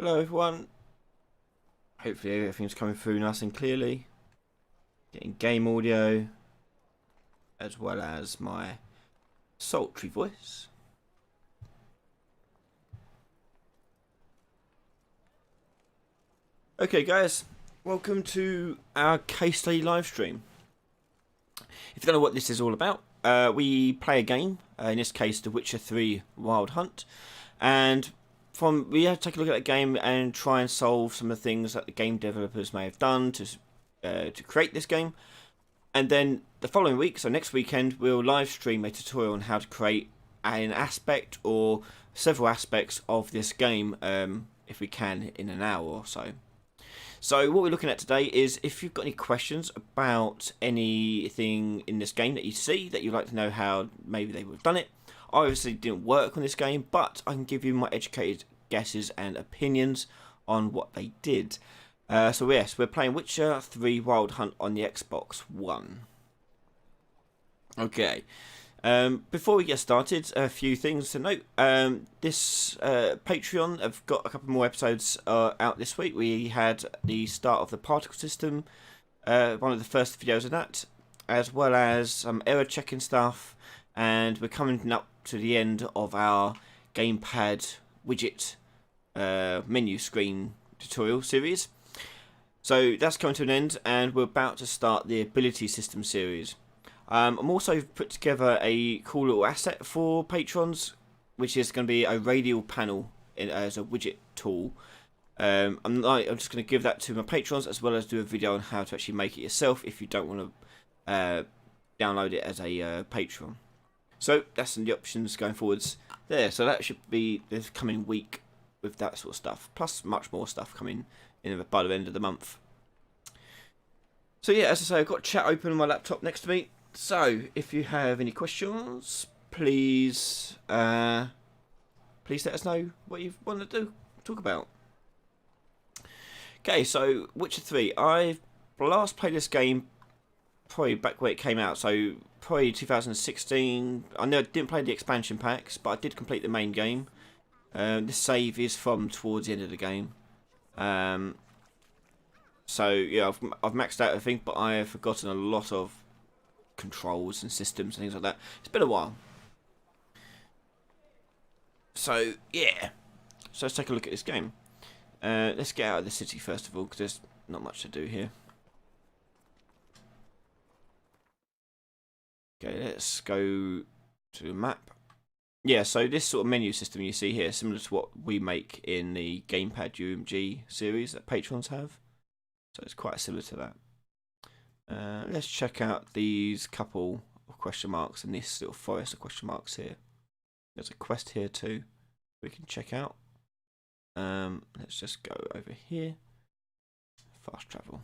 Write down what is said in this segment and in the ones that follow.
Hello everyone. Hopefully everything's coming through nice and clearly. Getting game audio as well as my sultry voice. Okay guys, welcome to our case study live stream. If you don't know what this is all about, we play a game, in this case The Witcher 3 Wild Hunt, and we have to take a look at that game and try and solve some of the things that the game developers may have done to create this game. And then the following week, so next weekend, we'll live stream a tutorial on how to create an aspect or several aspects of this game, if we can, in an hour or so. So what we're looking at today is if you've got any questions about anything in this game that you see that you'd like to know how maybe they would have done it. I obviously didn't work on this game, but I can give you my educated guesses and opinions on what they did. So yes, we're playing Witcher 3 Wild Hunt on the Xbox One. Okay. Before we get started, a few things to note. This Patreon, I've got a couple more episodes out this week. We had the start of the particle system, one of the first videos of that, as well as some error checking stuff, and we're coming up to the end of our gamepad widget menu screen tutorial series. So that's coming to an end, and we're about to start the ability system series. I'm also put together a cool little asset for patrons, which is going to be a radial panel as a widget tool. I'm just going to give that to my patrons, as well as do a video on how to actually make it yourself if you don't want to download it as a patron. So that's the options going forwards there. So that should be the coming week with that sort of stuff, plus much more stuff coming in by the end of the month. So yeah, as I say, I've got chat open on my laptop next to me. So, if you have any questions, please let us know what you want to talk about. Okay, so Witcher 3. I last played this game probably back when it came out, so probably 2016. I know I didn't play the expansion packs, but I did complete the main game. This save is from towards the end of the game. So yeah, I've maxed out everything, but I have forgotten a lot of controls and systems and things like that. It's been a while. So yeah, so let's take a look at this game. Let's get out of the city first of all, because there's not much to do here. Okay, let's go to the map. Yeah, so this sort of menu system you see here, similar to what we make in the Gamepad UMG series that patrons have. So it's quite similar to that. Let's check out these couple of question marks and this little forest of question marks here. There's a quest here too we can check out. Let's just go over here. Fast travel.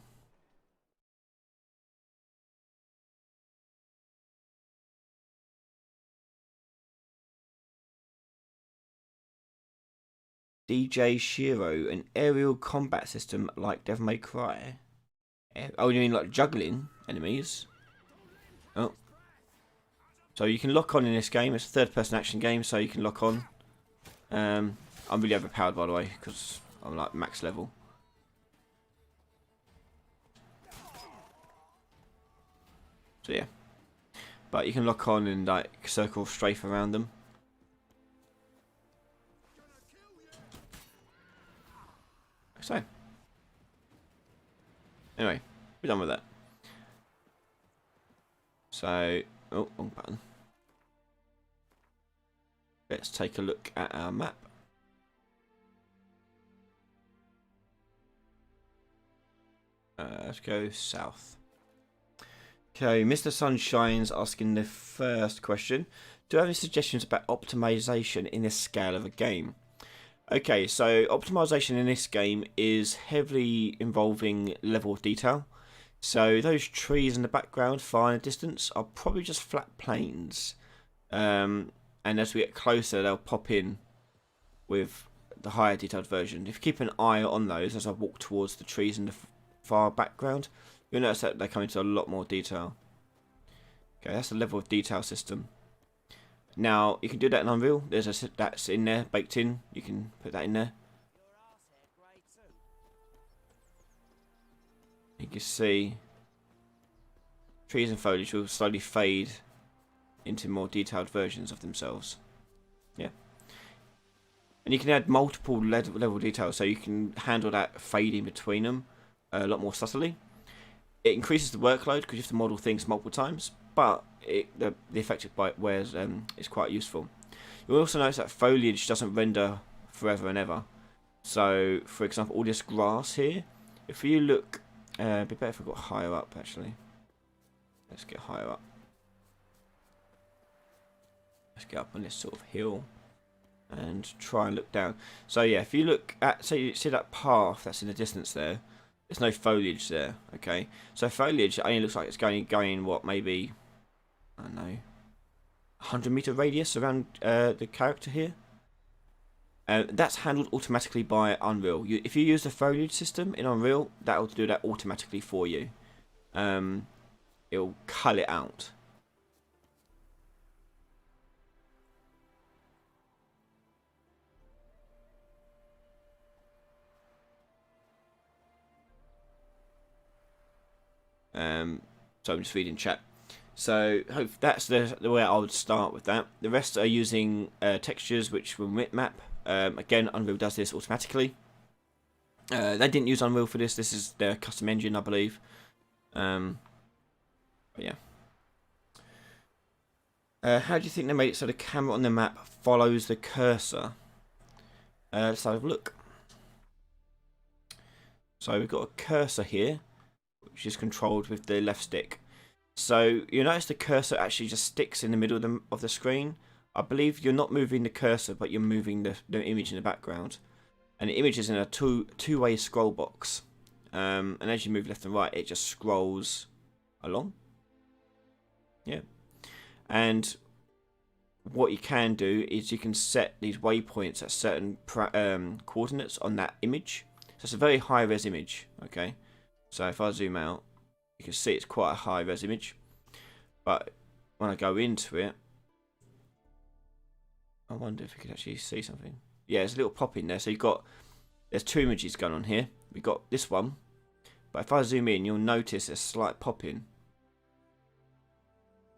DJ Shiro, an aerial combat system like Devil May Cry. Oh, you mean like juggling enemies? Oh. So you can lock on in this game. It's a third-person action game, so you can lock on. I'm really overpowered, by the way, because I'm like max level. So yeah. But you can lock on and like circle strafe around them. So. Anyway, we're done with that. So, oh, wrong button. Let's take a look at our map. Let's go south. Okay, Mr. Sunshine's asking the first question. Do you have any suggestions about optimization in this scale of a game? Okay, so optimization in this game is heavily involving level of detail. So those trees in the background far in the distance are probably just flat plains. And as we get closer, they'll pop in with the higher detailed version. If you keep an eye on those as I walk towards the trees in the far background, you'll notice that they come into a lot more detail. Okay, that's the level of detail system. Now, you can do that in Unreal. There's that's in there, baked in. You can put that in there. You can see trees and foliage will slowly fade into more detailed versions of themselves. Yeah. And you can add multiple level details, so you can handle that fading between them a lot more subtly. It increases the workload because you have to model things multiple times, but the effect it wears is quite useful. You'll also notice that foliage doesn't render forever and ever. So, for example, all this grass here, if you look, it'd be better if we got higher up actually. Let's get higher up. Let's get up on this sort of hill and try and look down. So yeah, if you look at, so you see that path that's in the distance there, there's no foliage there, okay? So foliage only looks like it's going what, maybe, I don't know, 100-meter radius around the character here. That's handled automatically by Unreal. If you use the foliage system in Unreal, that'll do that automatically for you. It'll cull it out. So I'm just reading chat. So hope that's the way I would start with that. The rest are using textures which will bitmap. Again, Unreal does this automatically. They didn't use Unreal for this. This is their custom engine, I believe. But yeah. How do you think they made it so the camera on the map follows the cursor? Let's have a look. So we've got a cursor here, which is controlled with the left stick. So you notice the cursor actually just sticks in the middle of the screen. I believe you're not moving the cursor, but you're moving the image in the background. And the image is in a two-way scroll box. And as you move left and right, it just scrolls along. Yeah. And what you can do is you can set these waypoints at certain coordinates on that image. So it's a very high-res image, okay? So if I zoom out, you can see it's quite a high-res image. But when I go into it, I wonder if you can actually see something. Yeah, there's a little pop in there. So there's two images going on here. We've got this one. But if I zoom in, you'll notice a slight pop in.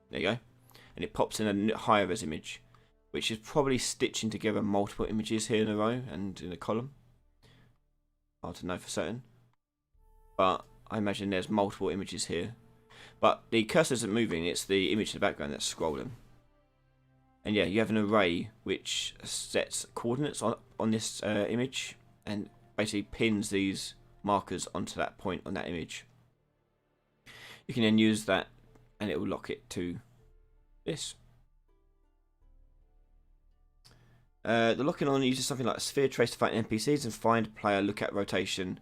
There you go. And it pops in a higher res image, which is probably stitching together multiple images here in a row and in a column. Hard to know for certain. But I imagine there's multiple images here. But the cursor isn't moving, it's the image in the background that's scrolling. And yeah, you have an array which sets coordinates on this image and basically pins these markers onto that point on that image. You can then use that and it will lock it to this. The locking on uses something like a sphere trace to find NPCs and find player look at rotation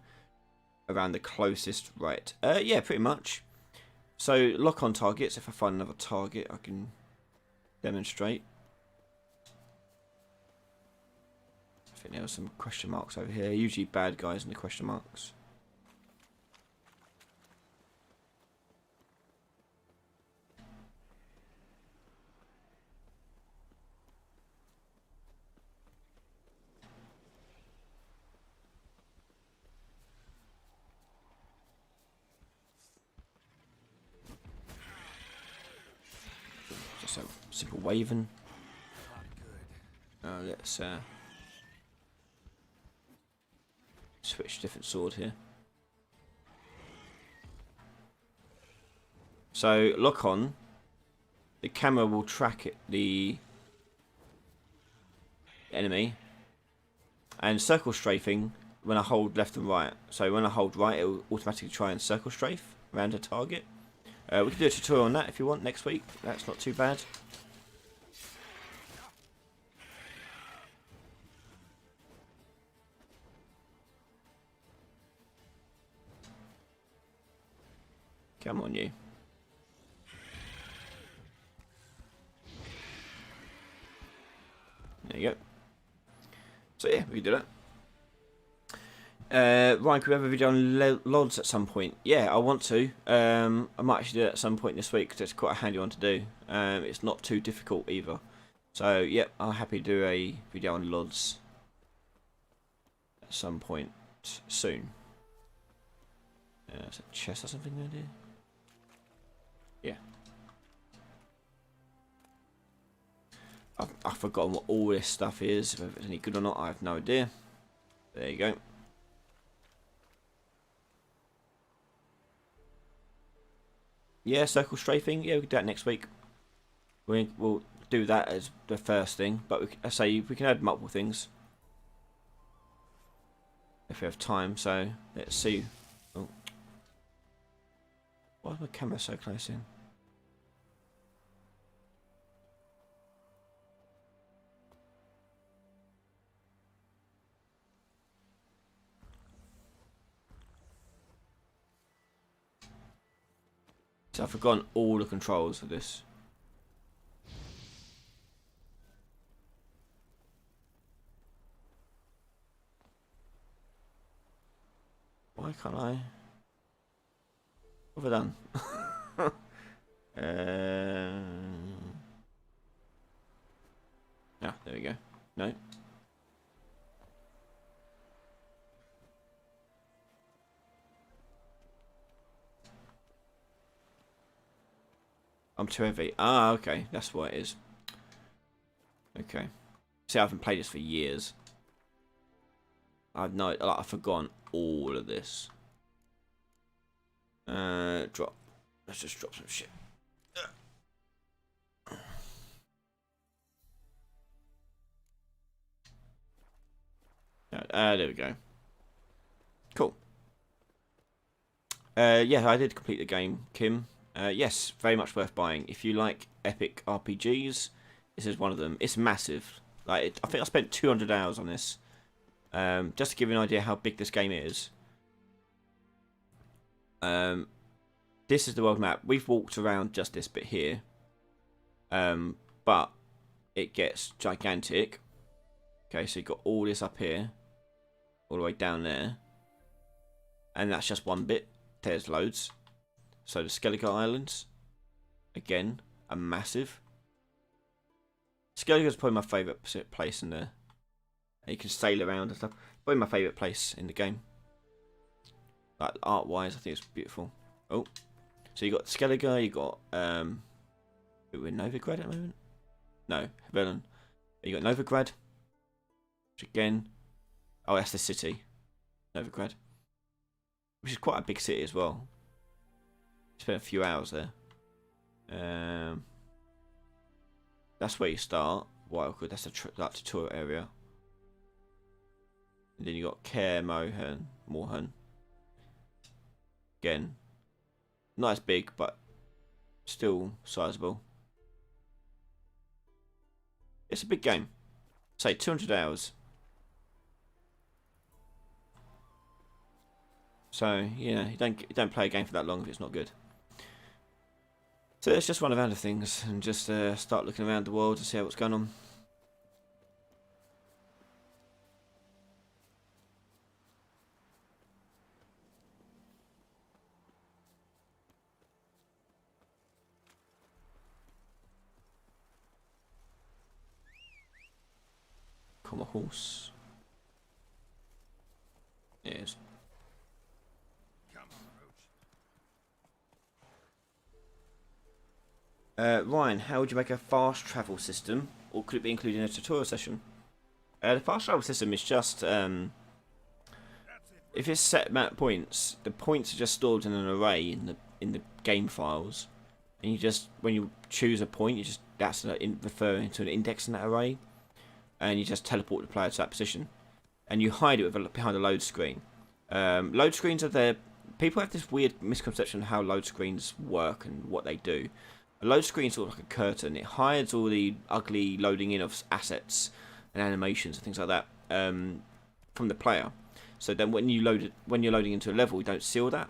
around the closest right. Yeah, pretty much. So lock on targets. If I find another target, I can demonstrate. I think there were some question marks over here. Usually bad guys in the question marks. Just a simple waving. Let's switch different sword here. So lock on. The camera will track the enemy, and circle strafing when I hold left and right. So when I hold right, it will automatically try and circle strafe around a target. We can do a tutorial on that if you want next week. That's not too bad. Come on, you. There you go. So yeah, we can do that. Ryan, could we have a video on LODs at some point? Yeah, I want to. I might actually do it at some point this week because it's quite a handy one to do. It's not too difficult either. So yeah, I'm happy to do a video on LODs at some point soon. Is it a chest or something there? Yeah. I've forgotten what all this stuff is. Whether it's any good or not, I have no idea. There you go. Yeah, circle strafing. Yeah, we can do that next week. We'll do that as the first thing. But I say we can add multiple things if we have time. So let's see. Oh. Why is my camera so close in? So I've forgotten all the controls for this. Why can't I? What have I done? Ah, there we go. No. I'm too heavy. Ah, okay. That's what it is. Okay. See, I haven't played this for years. I've forgotten all of this. Drop. Let's just drop some shit. There we go. Cool. Yeah, I did complete the game, Kim. Yes, very much worth buying. If you like epic RPGs, this is one of them. It's massive. I think I spent 200 hours on this. Just to give you an idea how big this game is. This is the world map. We've walked around just this bit here. But it gets gigantic. Okay, so you've got all this up here. All the way down there. And that's just one bit. There's loads. So the Skellige Islands. Again, are massive. Skellige is probably my favourite place in there. You can sail around and stuff. Probably my favourite place in the game. Like art wise, I think it's beautiful. Oh. So you got Skellige, you got we're in Novigrad at the moment? No, Velen. You got Novigrad. Which again, oh, that's the city. Novigrad. Which is quite a big city as well. Spent a few hours there. That's where you start. Wildwood, that's the tutorial area. And then you got Care Morhen. Again, not as big, but still sizable. It's a big game. Say 200 hours. So yeah, you don't play a game for that long if it's not good. So let's just run around the things and just start looking around the world to see what's going on. Come a horse. Yes. Ryan, how would you make a fast travel system, or could it be included in a tutorial session? The fast travel system is just if it's set amount of points, the points are just stored in an array in the game files, and you just when you choose a point, you just that's referring to an index in that array, and you just teleport the player to that position, and you hide it behind a load screen. Load screens are there. People have this weird misconception of how load screens work and what they do. A load screen is sort of like a curtain. It hides all the ugly loading in of assets and animations and things like that from the player. So then when you're loading into a level, you don't see all that.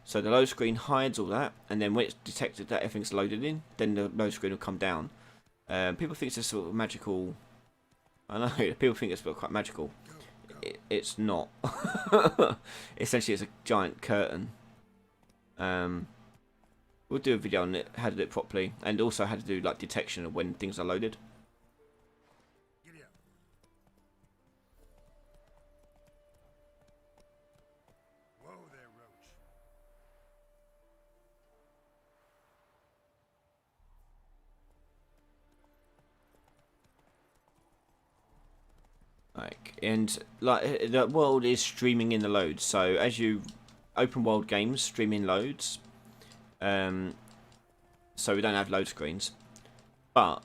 So the load screen hides all that, and then when it's detected that everything's loaded in, then the load screen will come down. People think it's a sort of magical. I know people think it's quite magical. It's not. Essentially, it's a giant curtain. We'll do a video on it, how to do it properly, and also how to do like detection of when things are loaded. Whoa there, Roach. and like the world is streaming in the loads. So as you open world games stream in loads, so we don't have load screens, but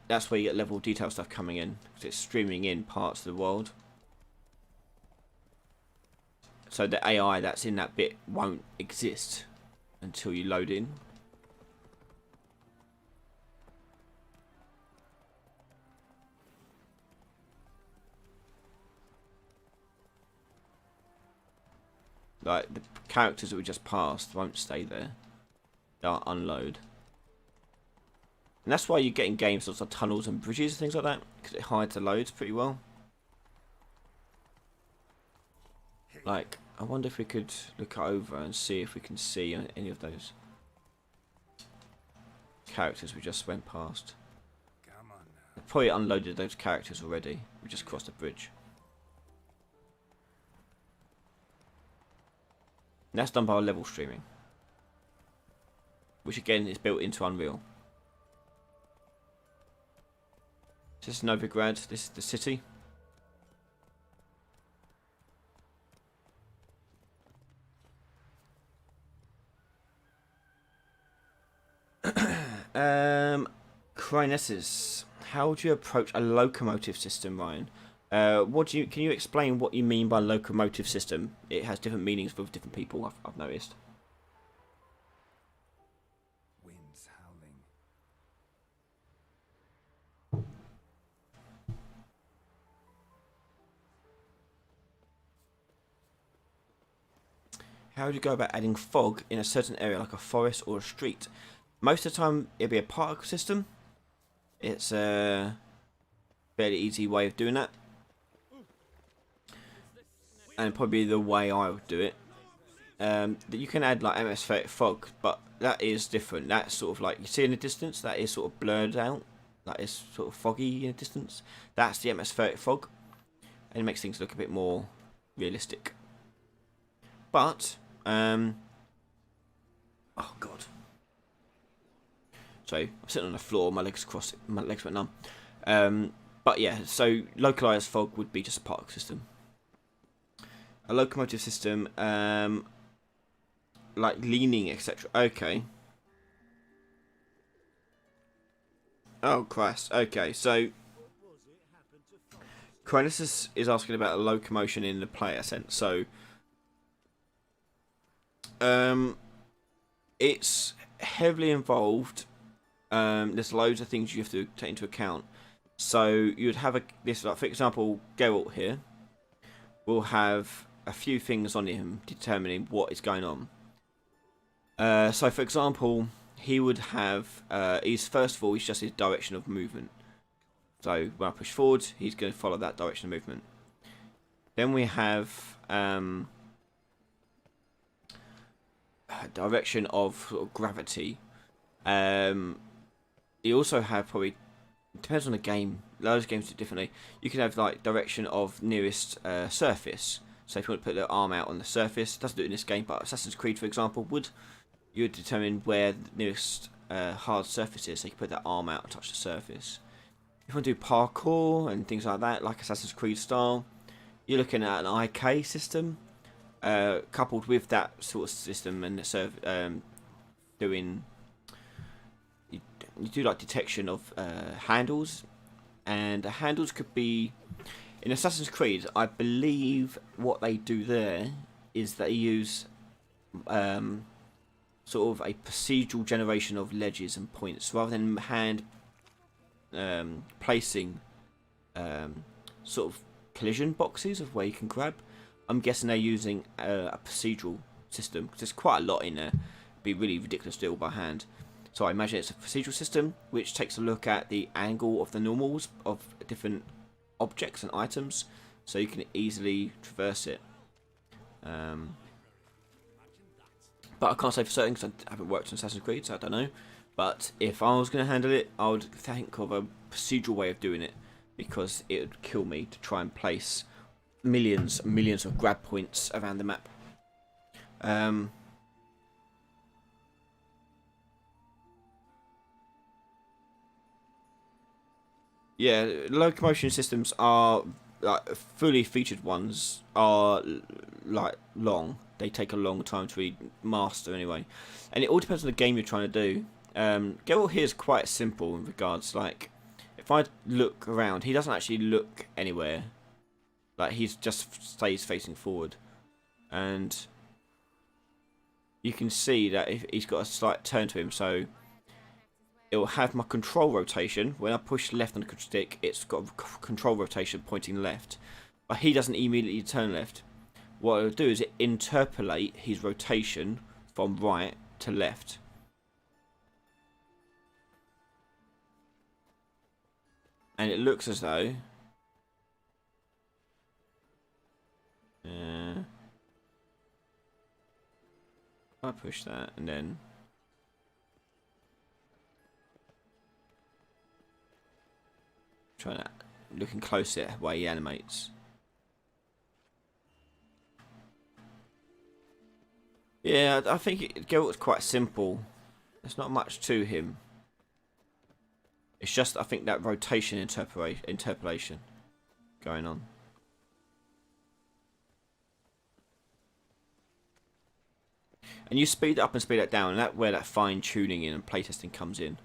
that's where you get level detail stuff coming in, because it's streaming in parts of the world. So the AI that's in that bit won't exist until you load in. Like the characters that we just passed won't stay there. They'll unload. And that's why you get in games lots of tunnels and bridges and things like that, because it hides the loads pretty well. Like, I wonder if we could look over and see if we can see any of those characters we just went past. I've probably unloaded those characters already. We just crossed the bridge. And that's done by level streaming, which again is built into Unreal. This is Novigrad, this is the city. Crinesis. How do you approach a locomotive system, Ryan? Can you explain what you mean by locomotive system? It has different meanings for different people, I've noticed. Winds howling. How do you go about adding fog in a certain area, like a forest or a street? Most of the time, it'll be a particle system. It's a fairly easy way of doing that, and probably the way I would do it. You can add like atmospheric fog, but that is different. That's sort of like you see in the distance. That is sort of blurred out. That is sort of foggy in the distance. That's the atmospheric fog, and it makes things look a bit more realistic. But oh god. So I'm sitting on the floor, my legs crossed, my legs went numb. But yeah, so localized fog would be just a particle system. A locomotive system, like leaning, etc. Okay. Oh Christ. Okay, so Crinesis is asking about a locomotion in the player sense. So it's heavily involved. There's loads of things you have to take into account. So you'd have this, like for example, Geralt here will have a few things on him determining what is going on. So for example, he would have first of all, he's just his direction of movement. So when I push forward, he's going to follow that direction of movement. Then we have direction of, sort of gravity. You also have probably, depends on the game, loads of games do it differently. You can have like direction of nearest surface. So if you want to put the arm out on the surface, it doesn't do it in this game, but Assassin's Creed for example would. You would determine where the nearest hard surface is, so you can put that arm out and touch the surface. If you want to do parkour and things like that, like Assassin's Creed style, you're looking at an IK system, coupled with that sort of system, and doing. You do like detection of handles, and the handles could be in Assassin's Creed. I believe what they do there is they use sort of a procedural generation of ledges and points rather than hand placing sort of collision boxes of where you can grab. I'm guessing they're using a procedural system because there's quite a lot in there. It'd be really ridiculous to do all by hand. So I imagine it's a procedural system which takes a look at the angle of the normals of different objects and items, so you can easily traverse it. But I can't say for certain because I haven't worked on Assassin's Creed, so I don't know. But if I was going to handle it, I would think of a procedural way of doing it, because it would kill me to try and place millions and millions of grab points around the map. Yeah, locomotion systems are like fully featured ones are like long. They take a long time to master anyway, and it all depends on the game you're trying to do. Geralt here is quite simple in regards like if I look around, he doesn't actually look anywhere. Like he's just stays facing forward, and you can see that if he's got a slight turn to him, so it will have my control rotation. When I push left on the stick, it's got a control rotation pointing left. But he doesn't immediately turn left. What it'll do is it interpolate his rotation from right to left. And it looks as though... I push that and then... Trying to looking closer at where he animates. Yeah, I think Geralt's quite simple. There's not much to him. It's just I think that rotation interpolation going on. And you speed it up and speed it down, and that's where that fine tuning in and playtesting comes in.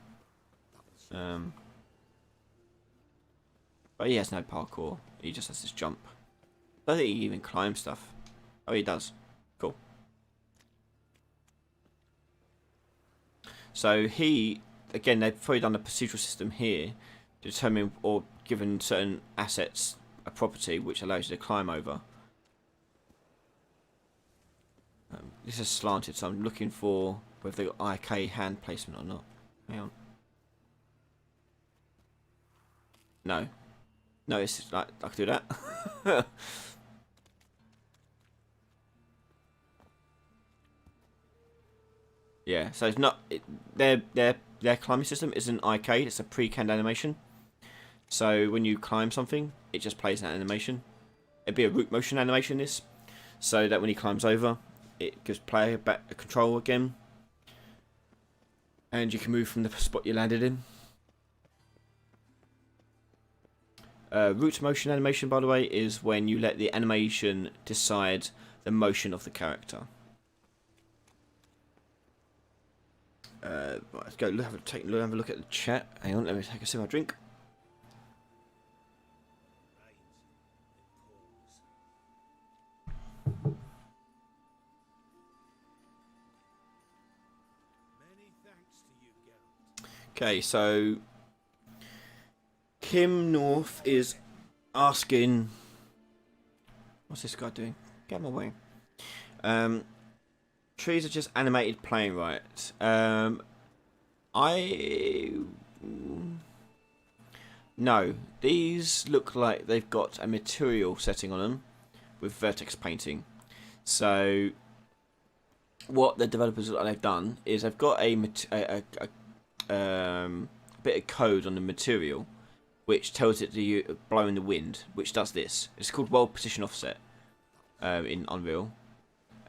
But he has no parkour. He just has this jump. I don't think he even climbs stuff. Oh, he does. Cool. So he, again, they've probably done a procedural system here to determine or given certain assets a property which allows you to climb over. This is slanted, so I'm looking for whether they've got IK hand placement or not. Hang on. No. No, it's just like I can do that. Yeah, so it's not their climbing system isn't IK, it's a pre-canned animation. So when you climb something, it just plays that animation. It'd be a root motion animation this, so that when he climbs over, it gives player back a control again, and you can move from the spot you landed in. Root motion animation, by the way, is when you let the animation decide the motion of the character. Right, let's go have a look at the chat. Hang on, let me take a sip of my drink. Okay, so Kim North is asking, what's this guy doing? Get him away. Trees are just animated playing right. No, these look like they've got a material setting on them with vertex painting. So what the developers they've done is they've got a bit of code on the material which tells it to blow in the wind, which does this. It's called world position offset in Unreal,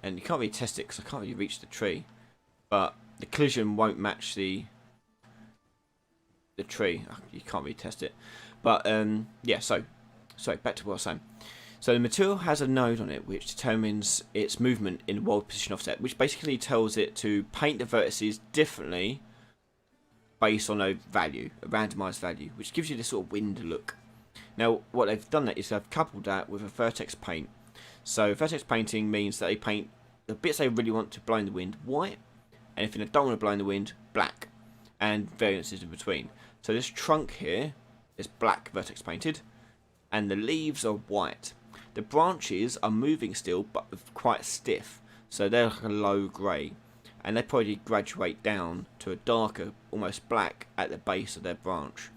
and you can't really test it because I can't really reach the tree, but the collision won't match the tree. You can't really test it, but yeah. So back to what I was saying. So the material has a node on it which determines its movement in world position offset, which basically tells it to paint the vertices differently based on a value, a randomized value, which gives you this sort of wind look. Now, what they've done is they've coupled that with a vertex paint. So vertex painting means that they paint the bits they really want to blow in the wind white, and anything they don't want to blow in the wind black, and variances in between. So this trunk here is black vertex painted, and the leaves are white. The branches are moving still, but quite stiff, so they're like a low grey. And they probably graduate down to a darker, almost black at the base of their branch.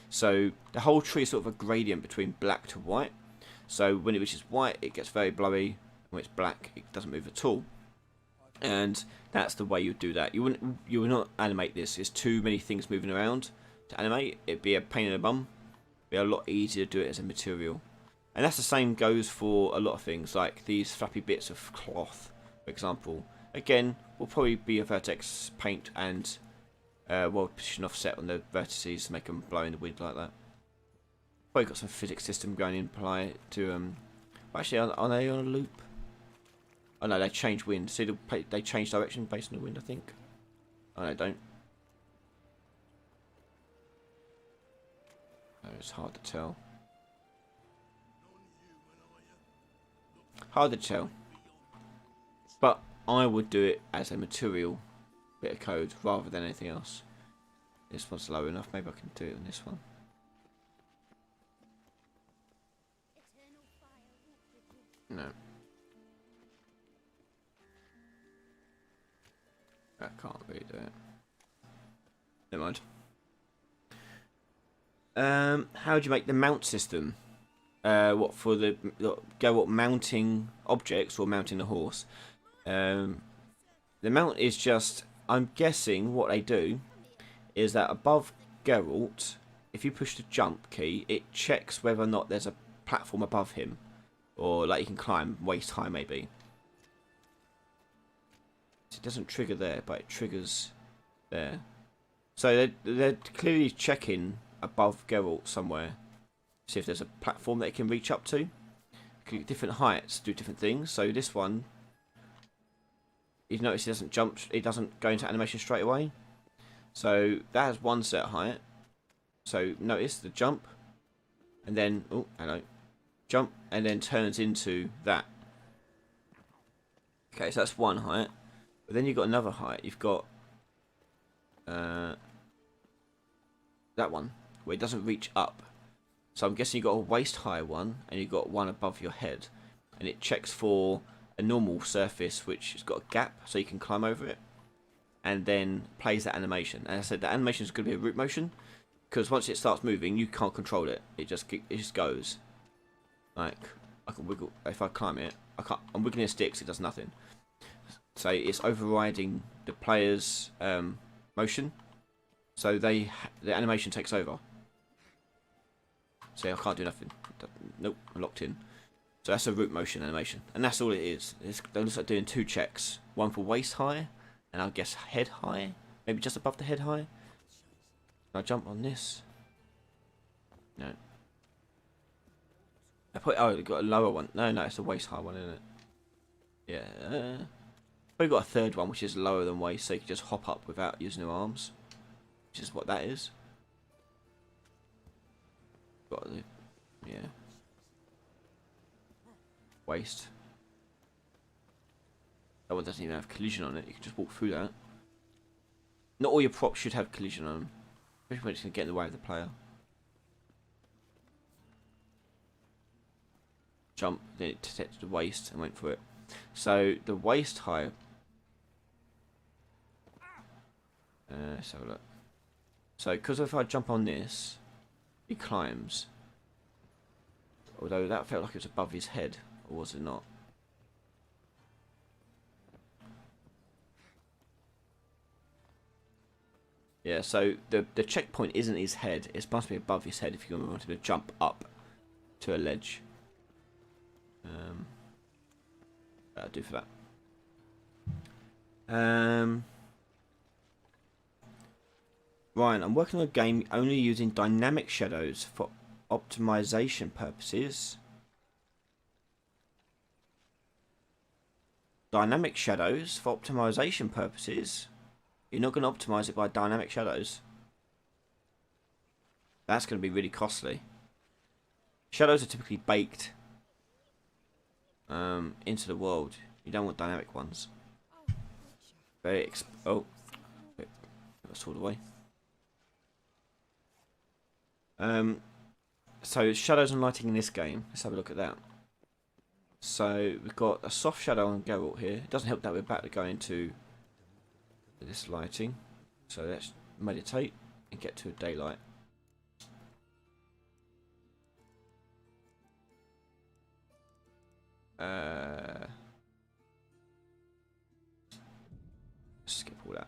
So the whole tree is sort of a gradient between black to white. So when it reaches white, it gets very blurry. When it's black, it doesn't move at all. And that's the way you do that. You would not animate this. There's too many things moving around to animate. It'd be a pain in the bum. It'd be a lot easier to do it as a material. And that's the same goes for a lot of things, like these flappy bits of cloth, for example. Again, will probably be a vertex paint and world position offset on the vertices to make them blow in the wind like that. Probably got some physics system going in play to actually, are they on a loop? Oh no, they change wind. See, they change direction based on the wind, I think. Oh no, they don't. No, it's hard to tell. Hard to tell. But I would do it as a material bit of code rather than anything else. This one's low enough. Maybe I can do it on this one. No. I can't really do it. Never mind. How do you make the mount system? What for the mounting objects or mounting the horse? The mount is just, I'm guessing what they do is that above Geralt, if you push the jump key, it checks whether or not there's a platform above him, or like you can climb waist high maybe. It doesn't trigger there, but it triggers there. So they're clearly checking above Geralt somewhere, see if there's a platform that it can reach up to. Different heights do different things. So this one, you notice it doesn't jump, it doesn't go into animation straight away. So that has one set height. So notice the jump, and then jump, and then turns into that. Okay, so that's one height. But then you've got another height. You've got that one where it doesn't reach up. So I'm guessing you've got a waist high one, and you've got one above your head, and it checks for a normal surface which has got a gap so you can climb over it, and then plays that animation. And I said the animation is going to be a root motion, because once it starts moving you can't control it. It just goes. Like I can wiggle if I climb it. I'm wiggling the sticks. It does nothing. So it's overriding the player's motion. So the animation takes over. See, I can't do nothing. Nope, I'm locked in. So that's a root motion animation, and that's all it is. It looks like doing two checks, one for waist high, and I guess head high, maybe just above the head high. Can I jump on this? No. It got a lower one. No, it's a waist high one, isn't it? Yeah. We've got a third one which is lower than waist, so you can just hop up without using your arms, which is what that is. Got the waist. That one doesn't even have collision on it. You can just walk through that. Not all your props should have collision on them, especially when it's going to get in the way of the player. Jump, then it detected the waist and went for it. So the waist high. Let's have a look. So because if I jump on this, he climbs. Although that felt like it was above his head, or was it not? Yeah, so the checkpoint isn't his head. It must be above his head if you want him to jump up to a ledge. That'll do for that. Ryan, I'm working on a game only using dynamic shadows for optimization purposes. Dynamic shadows for optimization purposes? You're not going to optimize it by dynamic shadows? That's going to be really costly. Shadows are typically baked into the world. You don't want dynamic ones. Very wait, that's all the way. So shadows and lighting in this game. Let's have a look at that. So we've got a soft shadow on Geralt here. It doesn't help that we're about to go into this lighting. So let's meditate and get to a daylight. Skip all that.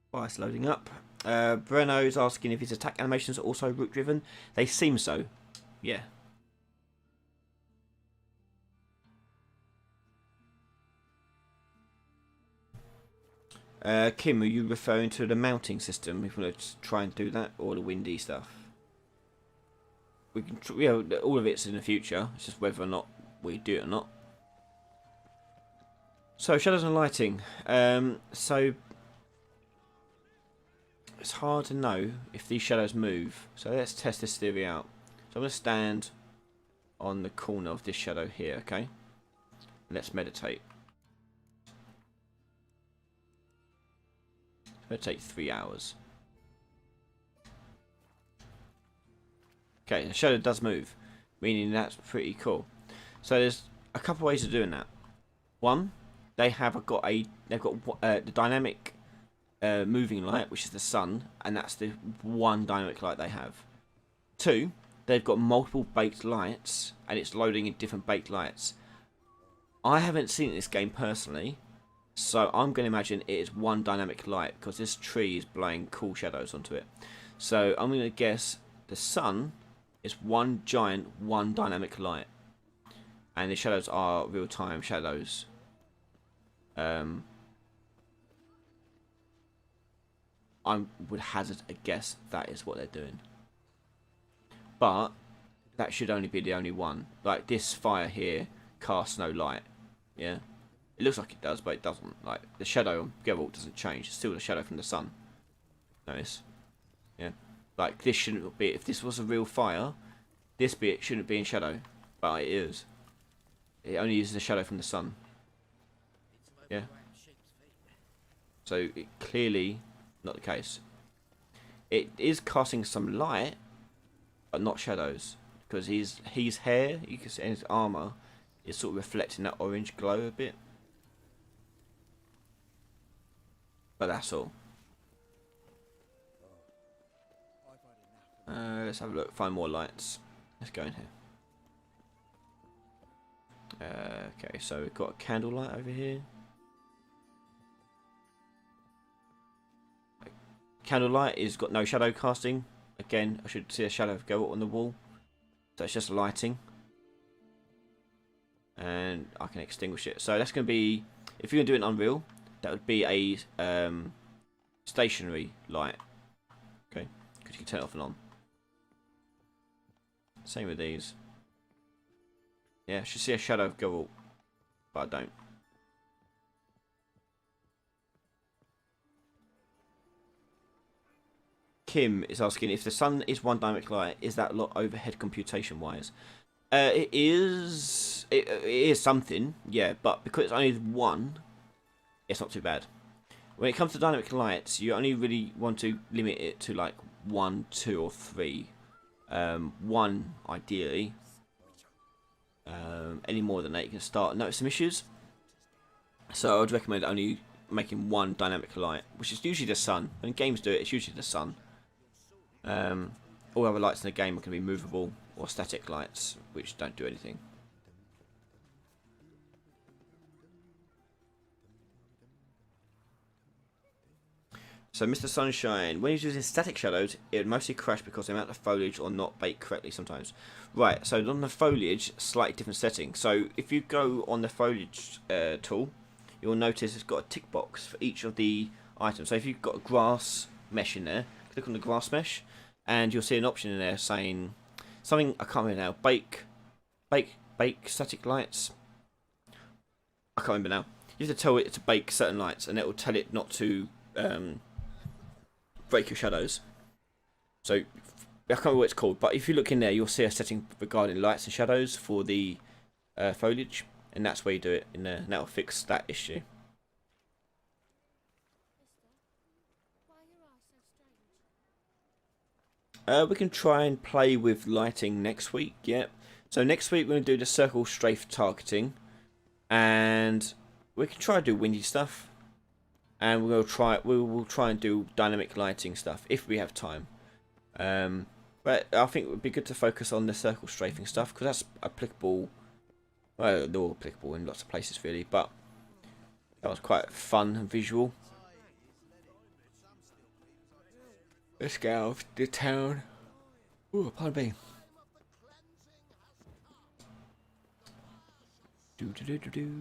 While it's loading up, Breno's asking if his attack animations are also root driven. They seem so, yeah. Kim, are you referring to the mounting system? If we want to try and do that, or the windy stuff? We can, all of it's in the future. It's just whether or not we do it or not. So shadows and lighting. So it's hard to know if these shadows move. So let's test this theory out. So I'm going to stand on the corner of this shadow here. Okay. Let's meditate. It's going to take 3 hours. Okay, the shadow does move, meaning that's pretty cool. So there's a couple ways of doing that. One, they've got the dynamic moving light, which is the sun, and that's the one dynamic light they have. Two, they've got multiple baked lights, and it's loading in different baked lights. I haven't seen this game personally, so I'm going to imagine it is one dynamic light because this tree is blowing cool shadows onto it. So I'm going to guess the sun is one dynamic light, and the shadows are real-time shadows. I would hazard a guess that is what they're doing, but that should only be the only one. Like this fire here casts no light. Yeah, it looks like it does, but it doesn't. Like the shadow on Geralt doesn't change. It's still the shadow from the sun. Notice. Yeah. Like this shouldn't be. If this was a real fire, this bit shouldn't be in shadow, but it is. It only uses the shadow from the sun. Yeah. So it clearly not the case. It is casting some light, but not shadows, because his hair, you can see, and his armor is sort of reflecting that orange glow a bit. But that's all. Let's have a look. Find more lights. Let's go in here. Okay, so we've got a candlelight over here. Candlelight is got no shadow casting. Again, I should see a shadow go on the wall. So it's just lighting. And I can extinguish it. So that's going to be, if you're going to do it in Unreal, that would be a stationary light. Okay, because you can turn it off and on. Same with these. Yeah, I should see a shadow go up, but I don't. Kim is asking if the sun is one dynamic light, is that a lot overhead computation wise? It is. It is something, yeah, but because it's only one, it's not too bad. When it comes to dynamic lights, you only really want to limit it to like 1, 2, or 3. 1 ideally. Any more than that, you can start notice some issues. So I would recommend only making one dynamic light, which is usually the sun. When games do it, it's usually the sun. All other lights in the game are going to be movable or static lights, which don't do anything. So Mr. Sunshine, when he's using static shadows, it would mostly crash because the amount of foliage or not baked correctly sometimes. Right, so on the foliage, slightly different setting. So if you go on the foliage tool, you'll notice it's got a tick box for each of the items. So if you've got a grass mesh in there, click on the grass mesh, and you'll see an option in there saying something, I can't remember now, bake static lights. I can't remember now. You have to tell it to bake certain lights, and it will tell it not to break your shadows. So I can't remember what it's called, but if you look in there, you'll see a setting regarding lights and shadows for the foliage, and that's where you do it in there, and that'll fix that issue. We can try and play with lighting next week. Yep. So next week we're going to do the circle strafe targeting, and we can try to do windy stuff. And we will try and do dynamic lighting stuff if we have time. But I think it would be good to focus on the circle strafing stuff because that's applicable. Well, they're all applicable in lots of places really, but that was quite fun and visual. Let's get out of the town. Ooh, pardon me. Do do do do do.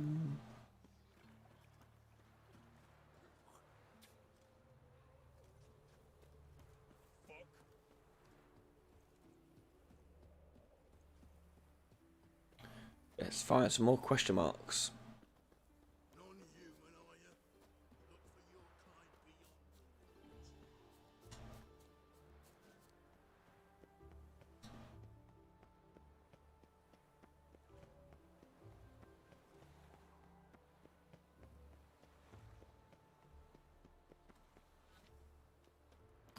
Let's find some more question marks.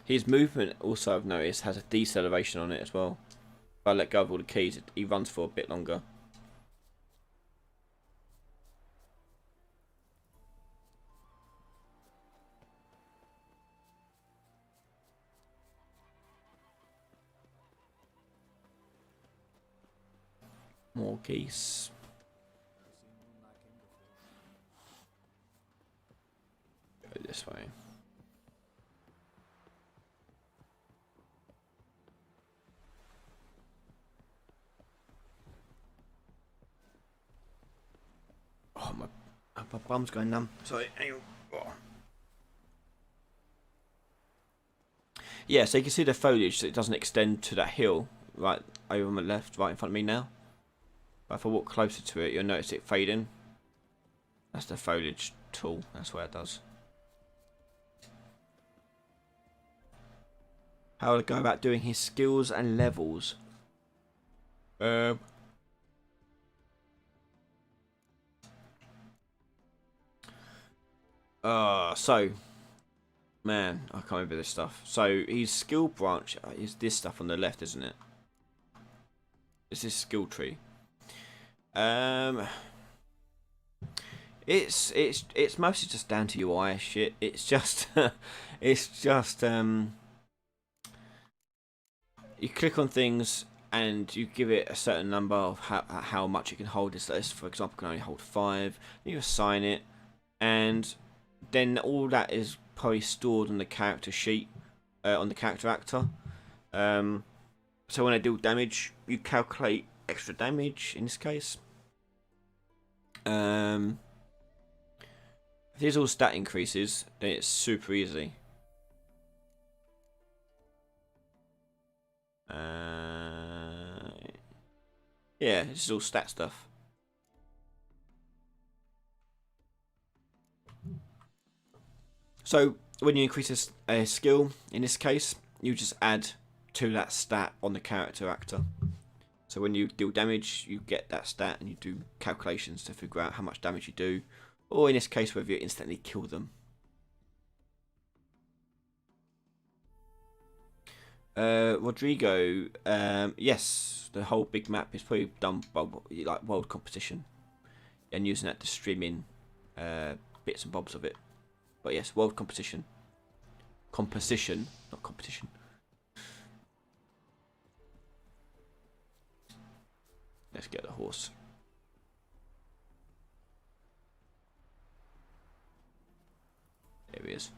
His movement also, I've noticed, has a deceleration on it as well. If I let go of all the keys, he runs for a bit longer. More geese. Go this way. Oh, my bum's going numb. Sorry. Hang on. Oh. Yeah, so you can see the foliage, so it doesn't extend to that hill right over on the left, right in front of me now. But if I walk closer to it, you'll notice it fading. That's the foliage tool. That's what it does. How to go about doing his skills and levels. So, man, I can't remember this stuff. So his skill branch is this stuff on the left, isn't it? It's this skill tree. It's mostly just down to UI shit. It's just you click on things and you give it a certain number of how much it can hold. This, for example, can only hold 5. You assign it, and then all that is probably stored on the character sheet, on the character actor. So when I do damage, you calculate extra damage in this case. If these all stat increases, then it's super easy. Yeah, this is all stat stuff. So when you increase a skill, in this case, you just add to that stat on the character actor. So when you deal damage, you get that stat and you do calculations to figure out how much damage you do, or in this case, whether you instantly kill them. Rodrigo, yes, the whole big map is probably done by like world competition, and using that to stream in bits and bobs of it. But yes, world competition, composition, not competition. Let's get the horse. There he is.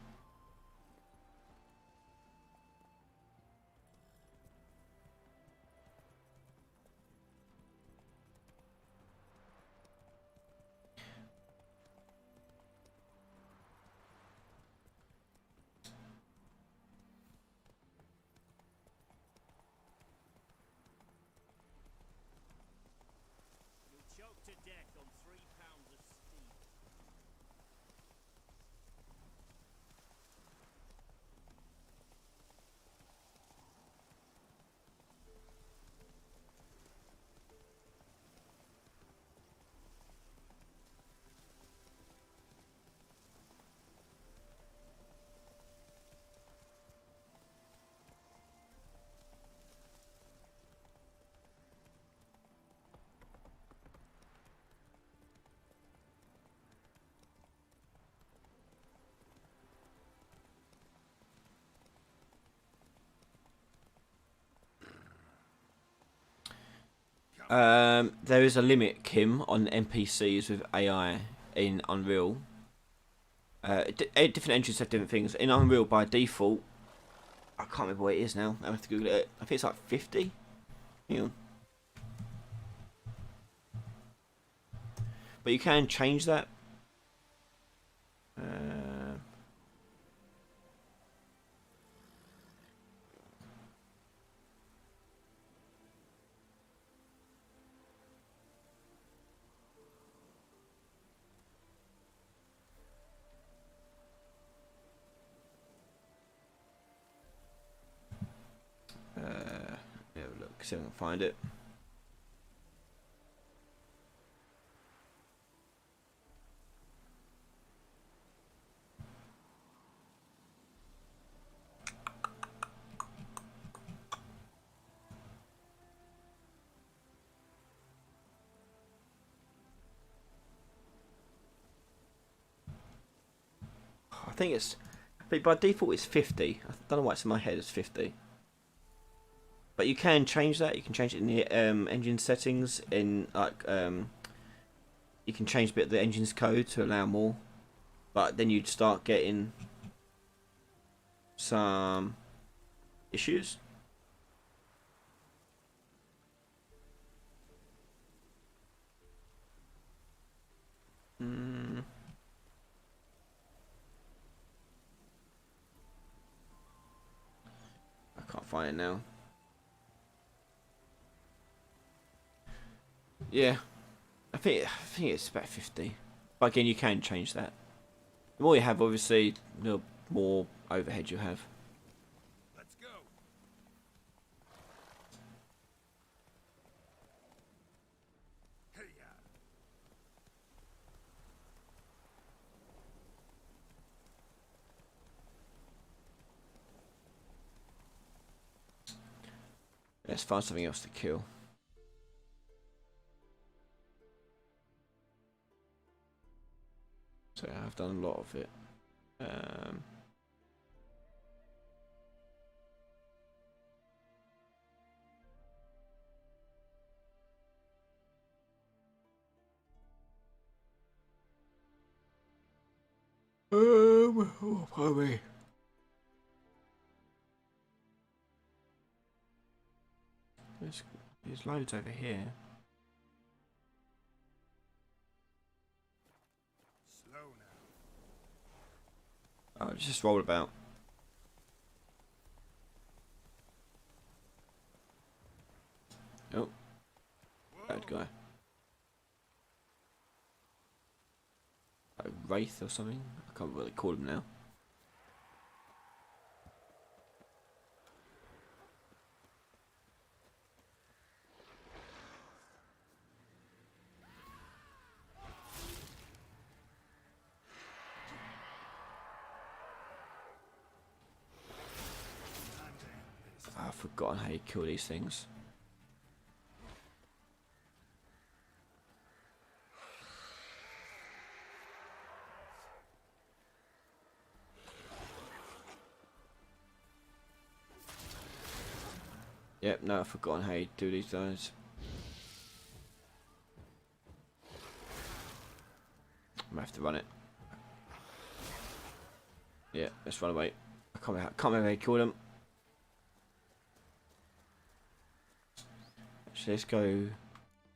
Choked to death on 3 pounds of steam. There is a limit, Kim, on NPCs with AI in Unreal. Different engines have different things. In Unreal, by default, I can't remember what it is now. I have to Google it. I think it's like 50. Hang on. But you can change that. See if I can find it. I think it's, but by default it's 50. I don't know why it's in my head as 50. But you can change that. You can change it in the engine settings. In like you can change a bit of the engine's code to allow more. But then you'd start getting some issues. I can't find it now. Yeah, I think it's about 50. But again, you can change that. The more you have, obviously, the more overhead you have. Let's go. Hey ya. Let's find something else to kill. So I've done a lot of it. Oh, pardon me. There's loads over here. Slow now. Oh, just roll about. Oh, bad guy. A wraith or something? I can't really call him now. I've forgotten how you kill these things. Yep, no, I've forgotten how you do these guys. I'm gonna have to run it. Yeah, let's run away. I can't remember how you killed them. Actually, let's go.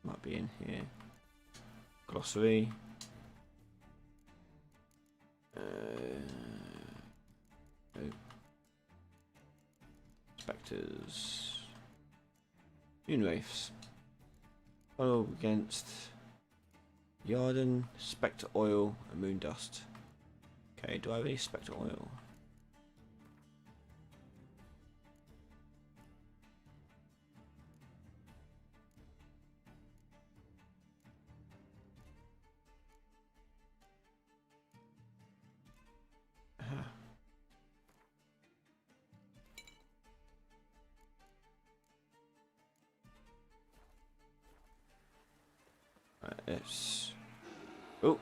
Might be in here. Glossary. No. Spectres. Moonwraiths. Follow against Yarden, Spectre Oil, and Moon Dust. Okay, do I have any Spectre Oil? Right, let's. Oh.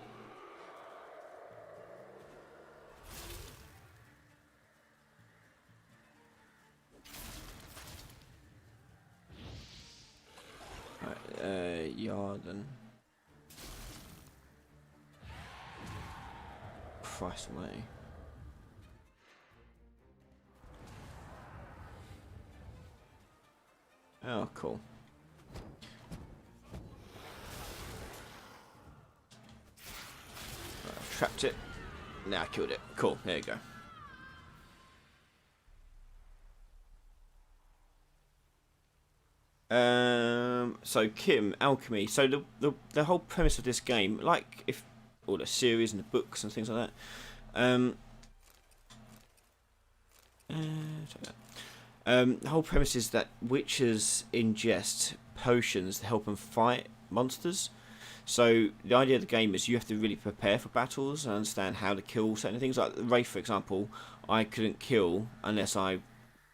Right, Yarden. Christ almighty. Oh, cool. Right, I've trapped it. Now I killed it. Cool, there you go. So Kim, alchemy. So the whole premise of this game, like if all the series and the books and things like that, The whole premise is that witches ingest potions to help them fight monsters. So the idea of the game is you have to really prepare for battles and understand how to kill certain things. Like the Wraith, for example, I couldn't kill unless I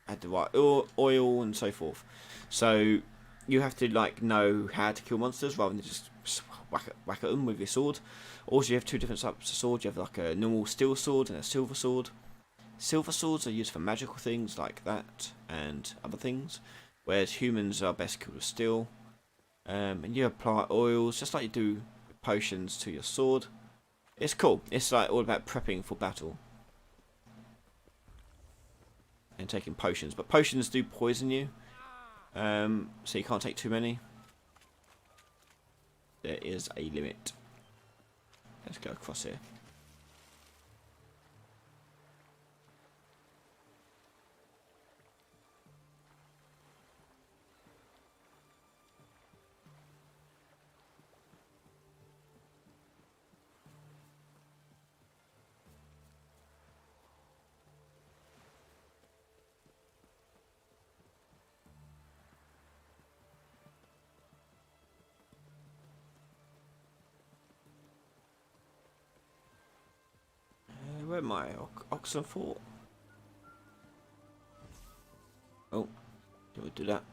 had the right oil and so forth. So you have to like know how to kill monsters rather than just whack at them with your sword. Also, you have two different types of sword. You have like a normal steel sword and a silver sword. Silver swords are used for magical things like that and other things, whereas humans are best killed with steel. And you apply oils just like you do potions to your sword. It's cool. It's like all about prepping for battle and taking potions, but potions do poison you, so you can't take too many. There is a limit. Let's go across here. Where am I? Oxen Fort? Oh, do we do that?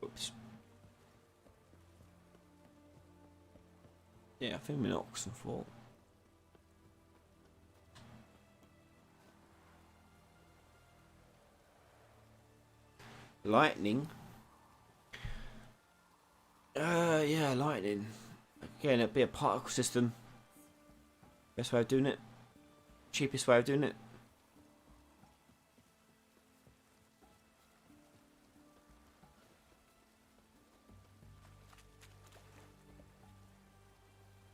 Oops. Yeah, I think I'm in Oxen Fort. Lightning? Yeah, lightning. Again, it'd be a particle system. Best way of doing it. Cheapest way of doing it.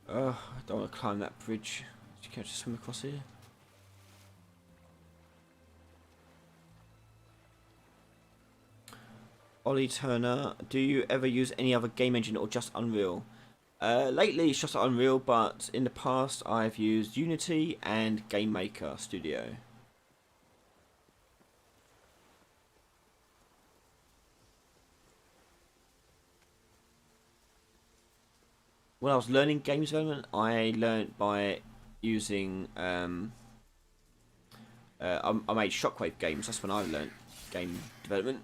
I don't want to climb that bridge. Can I just swim across here? Ollie Turner, do you ever use any other game engine or just Unreal? Lately it's just Unreal, but in the past I've used Unity and Game Maker Studio. When I was learning game development, I learned by using I made Shockwave games. That's when I learned game development.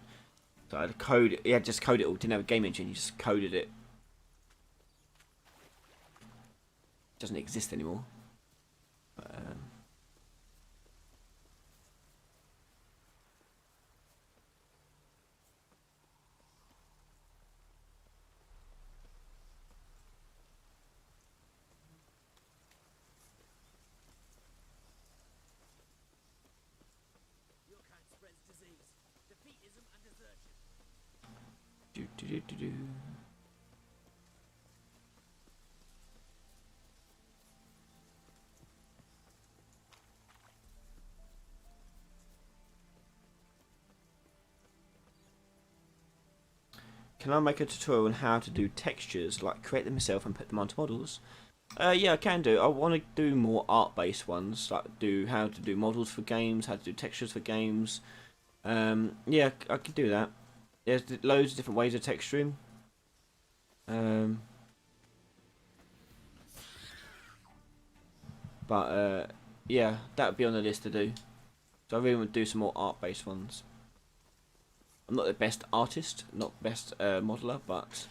So I had code. Yeah, just code it all. Didn't have a game engine. You just coded it. Doesn't exist anymore. But, Your kind spreads disease, defeatism, and desertion. do do do do do. Can I make a tutorial on how to do textures, like create them myself and put them onto models? Yeah, I can do. I want to do more art-based ones, like do how to do models for games, how to do textures for games. Yeah, I can do that. There's loads of different ways of texturing. But yeah, that would be on the list to do. So I really want to do some more art-based ones. I'm not the best artist, not best modeler, but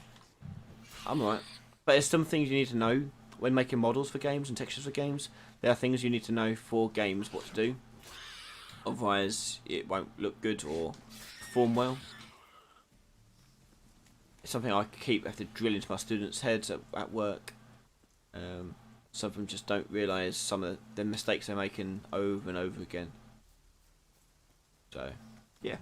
I'm alright. But there's some things you need to know when making models for games and textures for games. There are things you need to know for games what to do. Otherwise, it won't look good or perform well. It's something I have to drill into my students' heads at work. Some of them just don't realise some of the mistakes they're making over and over again. So, yeah.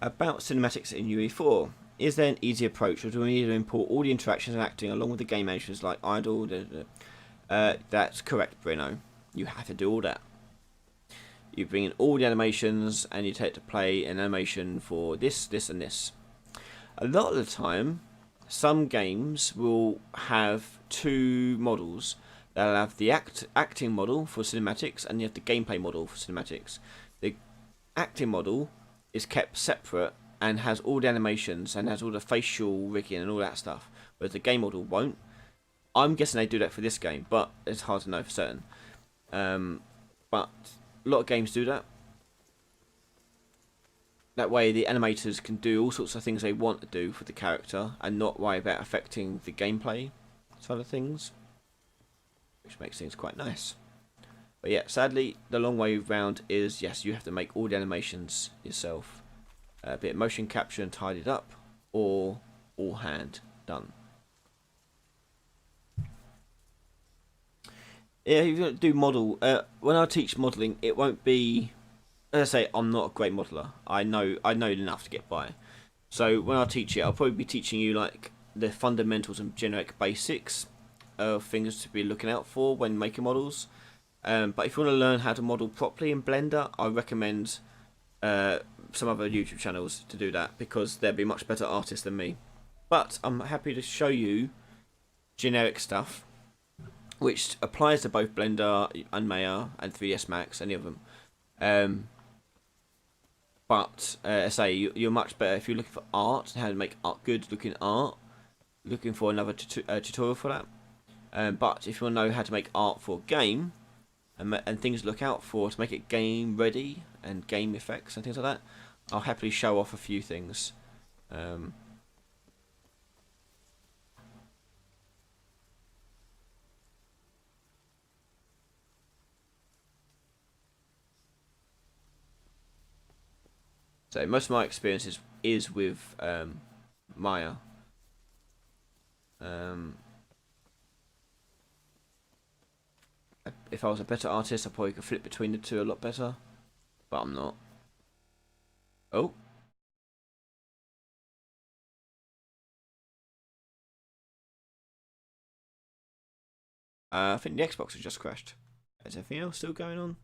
About cinematics in UE4, is there an easy approach, or do we need to import all the interactions and acting along with the game animations like idle? That's correct, Bruno. You have to do all that. You bring in all the animations and you take to play an animation for this, this, and this. A lot of the time, some games will have two models. They'll have the acting model for cinematics, and you have the gameplay model for cinematics. The acting model is kept separate and has all the animations and has all the facial rigging and all that stuff, whereas the game model won't. I'm guessing they do that for this game, but it's hard to know for certain. But a lot of games do that. That way the animators can do all sorts of things they want to do for the character and not worry about affecting the gameplay side of things, which makes things quite nice. But yeah, sadly, the long way round is, yes, you have to make all the animations yourself. Be it motion capture and tidied up, or all hand done. Yeah, if you're going to do model, when I teach modelling, it won't be... As I say, I'm not a great modeller. I know enough to get by. So when I teach it, I'll probably be teaching you like the fundamentals and generic basics of things to be looking out for when making models. But if you want to learn how to model properly in Blender, I recommend some other YouTube channels to do that, because they'll be much better artists than me. But I'm happy to show you generic stuff, which applies to both Blender and Maya and 3ds Max, any of them. But say you're much better if you're looking for art and how to make good looking art. Looking for another tutorial for that. But if you want to know how to make art for a game and things to look out for to make it game ready and game effects and things like that, I'll happily show off a few things. So most of my experience is with Maya. If I was a better artist, I probably could flip between the two a lot better, but I'm not. Oh. I think the Xbox has just crashed. Is everything else still going on?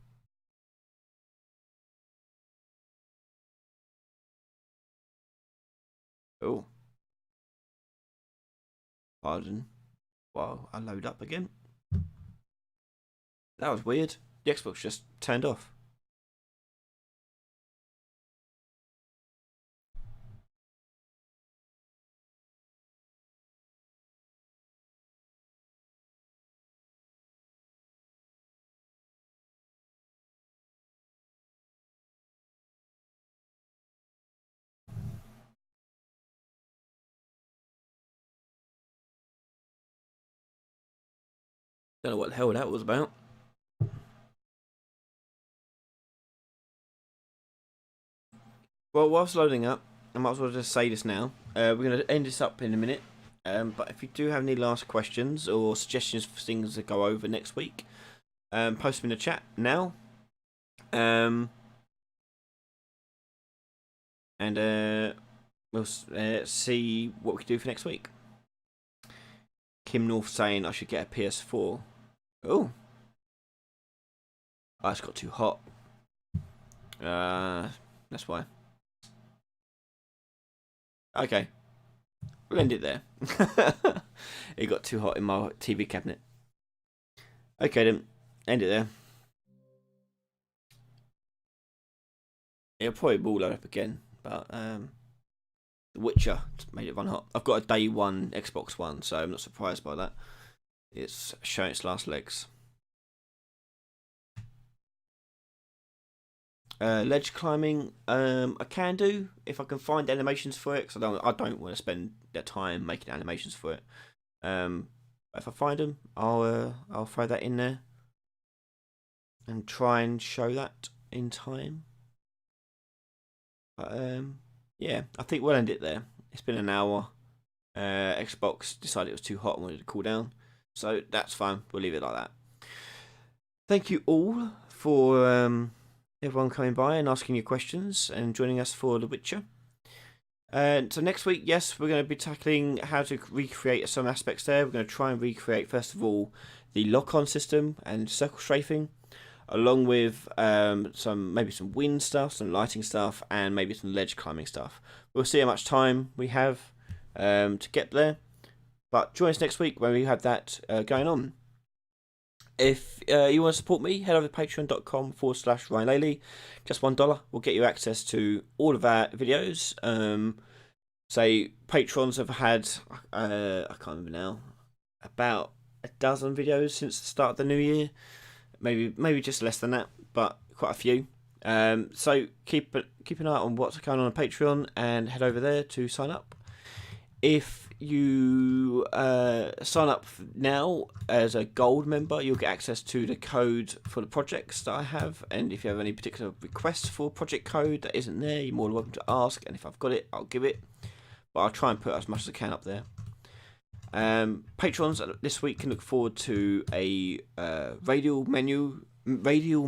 Oh. Pardon. Wow, I load up again. That was weird. The Xbox just turned off. Don't know what the hell that was about. Well, whilst loading up, I might as well just say this now. We're going to end this up in a minute. But if you do have any last questions or suggestions for things to go over next week, post them in the chat now. And we'll see what we can do for next week. Kim North saying I should get a PS4. Oh, it's got too hot. That's why. Okay, we'll end it there. It got too hot in my TV cabinet. Okay then, end it there. It'll probably will load up again, but The Witcher made it run hot. I've got a day one Xbox One, so I'm not surprised by that. It's showing its last legs. Ledge climbing, I can do if I can find animations for it, because I don't want to spend that time making animations for it. If I find them, I'll throw that in there and try and show that in time. But yeah, I think we'll end it there. It's been an hour. Xbox decided it was too hot and wanted to cool down, so that's fine. We'll leave it like that. Thank you all for everyone coming by and asking your questions and joining us for The Witcher. So next week, yes, we're going to be tackling how to recreate some aspects there. We're going to try and recreate, first of all, the lock-on system and circle strafing, along with maybe some wind stuff, some lighting stuff, and maybe some ledge climbing stuff. we'll see how much time we have to get there. But join us next week when we have that going on. If you want to support me, head over to patreon.com/Ryan Laley. Just $1 will get you access to all of our videos. Say patrons have had, I can't remember now, about a dozen videos since the start of the new year. Maybe just less than that, but quite a few. So keep an eye on what's going on Patreon and head over there to sign up. If you sign up now as a gold member, you'll get access to the code for the projects that I have. And if you have any particular requests for project code that isn't there, you're more than welcome to ask. And if I've got it, I'll give it. But I'll try and put as much as I can up there. Patrons this week can look forward to a radial menu video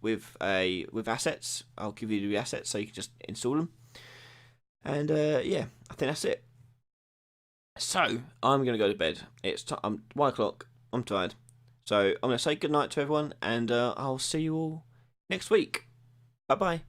with assets. I'll give you the assets so you can just install them. And yeah, I think that's it. So I'm gonna go to bed. It's 1 o'clock. I'm tired. So I'm gonna say good night to everyone, and I'll see you all next week. Bye bye.